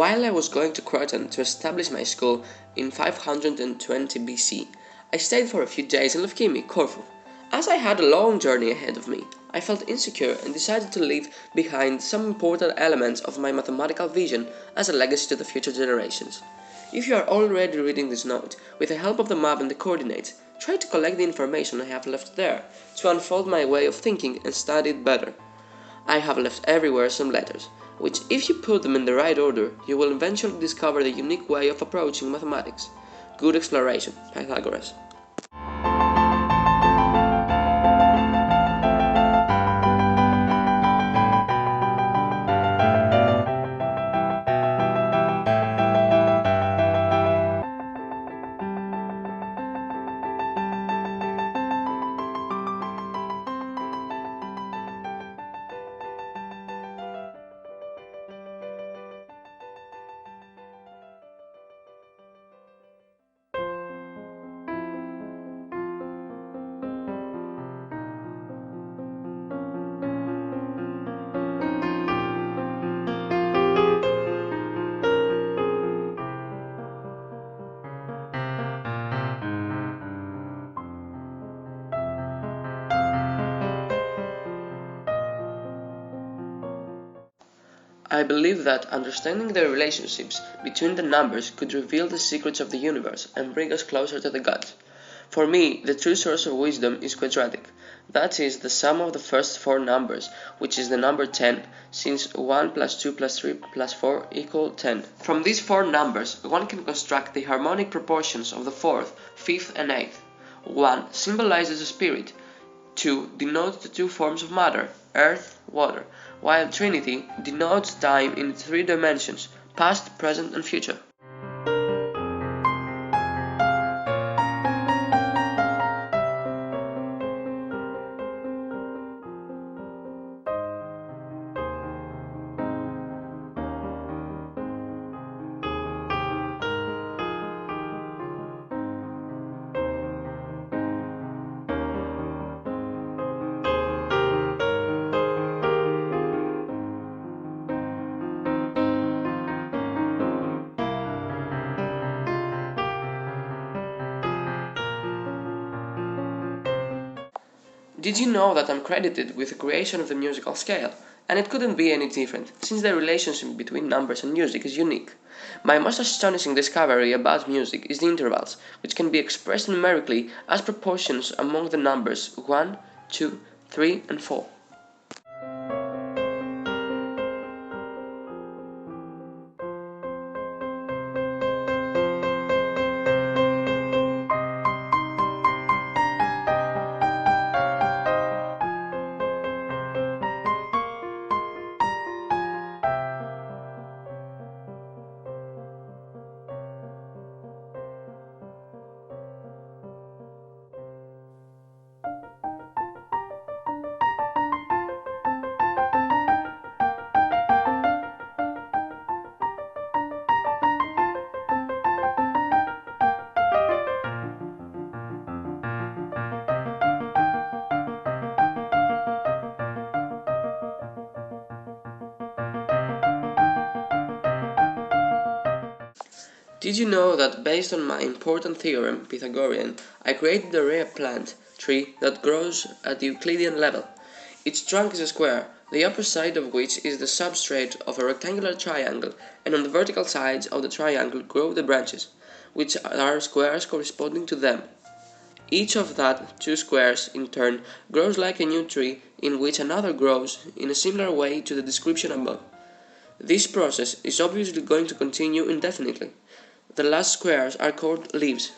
While I was going to Croton to establish my school in 520 BC, I stayed for a few days in Lefkimmi, Corfu. As I had a long journey ahead of me, I felt insecure and decided to leave behind some important elements of my mathematical vision as a legacy to the future generations. If you are already reading this note, with the help of the map and the coordinates, try to collect the information I have left there to unfold my way of thinking and study it better. I have left everywhere some letters, which if you put them in the right order, you will eventually discover the unique way of approaching mathematics. Good exploration, Pythagoras. I believe that understanding the relationships between the numbers could reveal the secrets of the universe and bring us closer to the gods. For me, the true source of wisdom is quadratic, that is, the sum of the first four numbers, which is the number 10, since 1 plus 2 plus 3 plus 4 equal 10. From these four numbers, one can construct the harmonic proportions of the fourth, fifth, and eighth. 1 symbolizes a spirit, 2 denotes the two forms of matter, earth, water, while Trinity denotes time in three dimensions, past, present, and future. Did you know that I'm credited with the creation of the musical scale? And it couldn't be any different, since the relationship between numbers and music is unique. My most astonishing discovery about music is the intervals, which can be expressed numerically as proportions among the numbers 1, 2, 3, and 4. Did you know that based on my important theorem, Pythagorean, I created a rare plant tree that grows at the Euclidean level? Its trunk is a square, the upper side of which is the substrate of a rectangular triangle, and on the vertical sides of the triangle grow the branches, which are squares corresponding to them. Each of that two squares, in turn, grows like a new tree in which another grows in a similar way to the description above. This process is obviously going to continue indefinitely. The last squares are called leaves.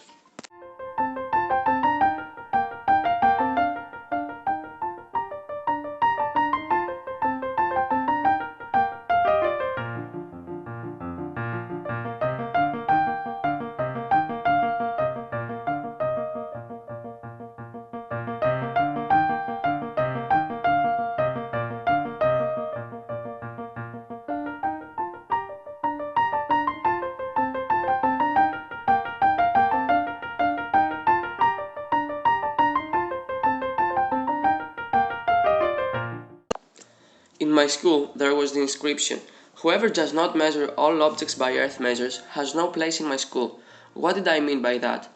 In my school, there was the inscription, "Whoever does not measure all objects by earth measures has no place in my school." What did I mean by that?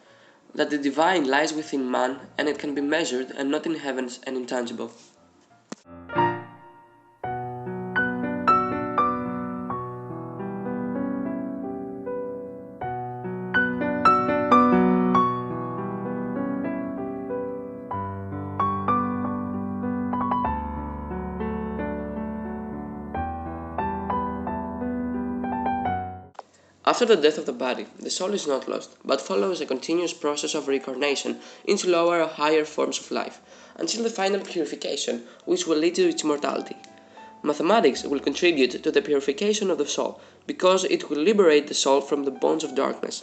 That the divine lies within man and it can be measured and not in heavens and intangible. After the death of the body, the soul is not lost, but follows a continuous process of reincarnation into lower or higher forms of life, until the final purification, which will lead to its immortality. Mathematics will contribute to the purification of the soul, because it will liberate the soul from the bonds of darkness.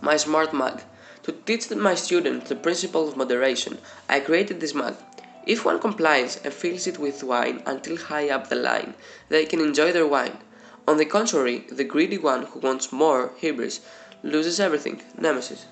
My smart mug. To teach my students the principle of moderation, I created this mug. If one complies and fills it with wine until high up the line, they can enjoy their wine. On the contrary, the greedy one who wants more, hybris, loses everything, nemesis.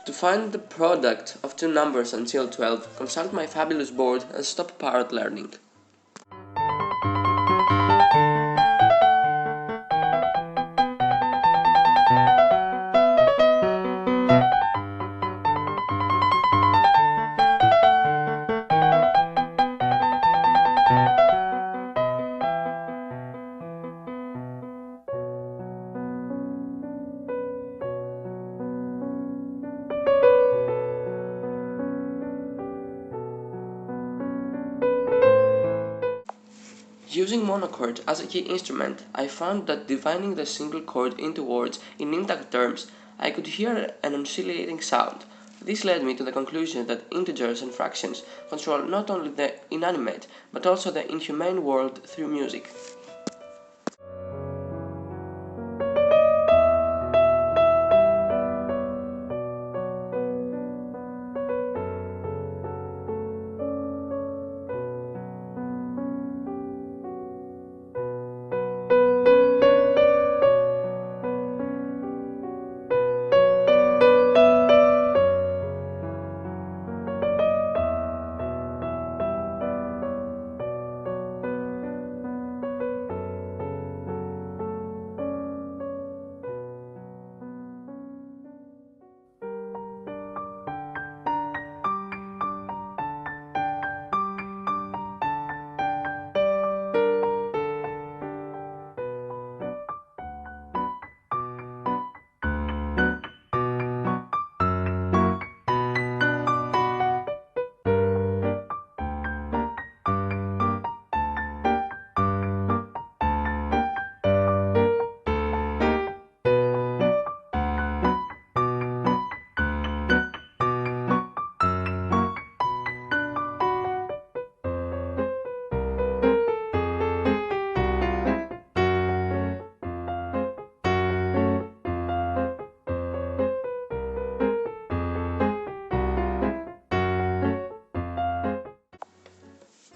To find the product of two numbers until 12, consult my fabulous board and stop parrot learning. Using monochord as a key instrument, I found that dividing the single chord into words in intact terms, I could hear an oscillating sound. This led me to the conclusion that integers and fractions control not only the inanimate, but also the inhumane world through music.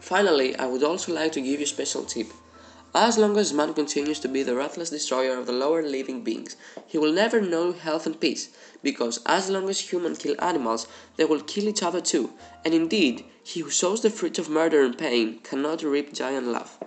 Finally, I would also like to give you a special tip. As long as man continues to be the ruthless destroyer of the lower living beings, he will never know health and peace, because as long as humans kill animals, they will kill each other too, and indeed, he who sows the fruit of murder and pain cannot reap giant love.